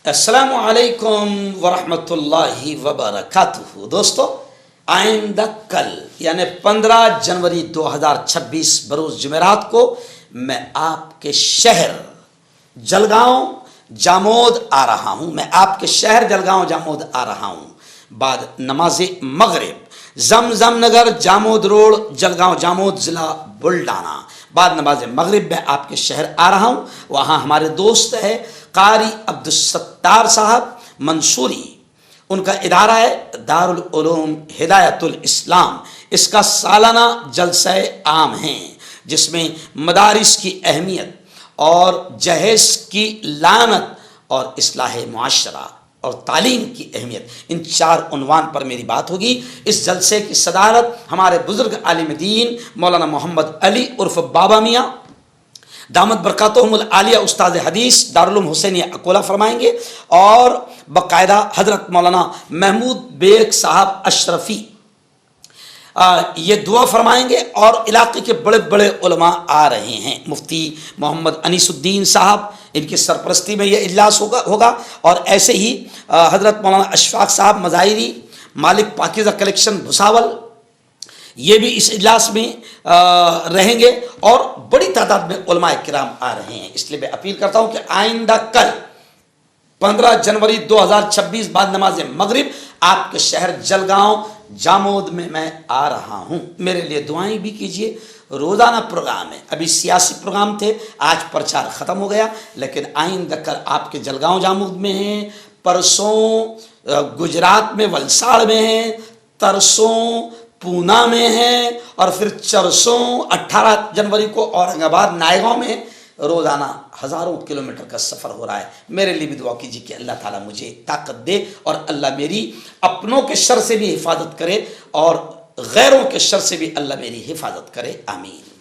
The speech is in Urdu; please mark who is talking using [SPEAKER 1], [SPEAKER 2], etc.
[SPEAKER 1] السلام علیکم ورحمۃ اللہ وبرکاتہ۔ دوستو، آئندہ کل یعنی 15 جنوری 2026 بروز جمعرات کو میں آپ کے شہر جلگاؤں جامود آ رہا ہوں بعد نماز مغرب زمزم نگر جامود روڈ جلگاؤں جامود ضلع بلڈانا۔ بعد نماز مغرب میں آپ کے شہر آ رہا ہوں، وہاں ہمارے دوست ہے قاری عبدالستار صاحب منصوری، ان کا ادارہ ہے دارالعلوم ہدایت الاسلام۔ اس کا سالانہ جلسہ عام ہے جس میں مدارس کی اہمیت اور جہیز کی لعنت اور اصلاح معاشرہ اور تعلیم کی اہمیت، ان 4 عنوان پر میری بات ہوگی۔ اس جلسے کی صدارت ہمارے بزرگ عالم دین مولانا محمد علی عرف بابا میاں دامت برکاتہم العالیہ استاد حدیث دارالعلوم حسینیہ اکولہ فرمائیں گے، اور باقاعدہ حضرت مولانا محمود بیگ صاحب اشرفی یہ دعا فرمائیں گے، اور علاقے کے بڑے بڑے علماء آ رہے ہیں۔ مفتی محمد انیس الدین صاحب، ان کی سرپرستی میں یہ اجلاس ہوگا، اور ایسے ہی حضرت مولانا اشفاق صاحب مظاہری، مالک پاکیزہ کلیکشن بھساول، یہ بھی اس اجلاس میں رہیں گے، اور بڑی تعداد میں علماء کرام آ رہے ہیں۔ اس لیے میں اپیل کرتا ہوں کہ آئندہ کل 15 جنوری 2026 بعد نماز مغرب آپ کے شہر جلگاؤں جامود میں آ رہا ہوں، میرے لیے دعائیں بھی کیجیے۔ روزانہ پروگرام ہے، ابھی سیاسی پروگرام تھے، آج پرچار ختم ہو گیا، لیکن آئندہ کل آپ کے جلگاؤں جامود میں ہیں، پرسوں گجرات میں ولساڑ میں ہیں، ترسوں پونا میں ہیں، اور پھر چرسوں 18 جنوری کو اورنگ آباد نائیگاؤں میں ہیں۔ روزانہ ہزاروں کلومیٹر کا سفر ہو رہا ہے، میرے لیے بھی دعا کیجیے کہ اللہ تعالیٰ مجھے طاقت دے، اور اللہ میری اپنوں کے شر سے بھی حفاظت کرے، اور غیروں کے شر سے بھی اللہ میری حفاظت کرے، آمین۔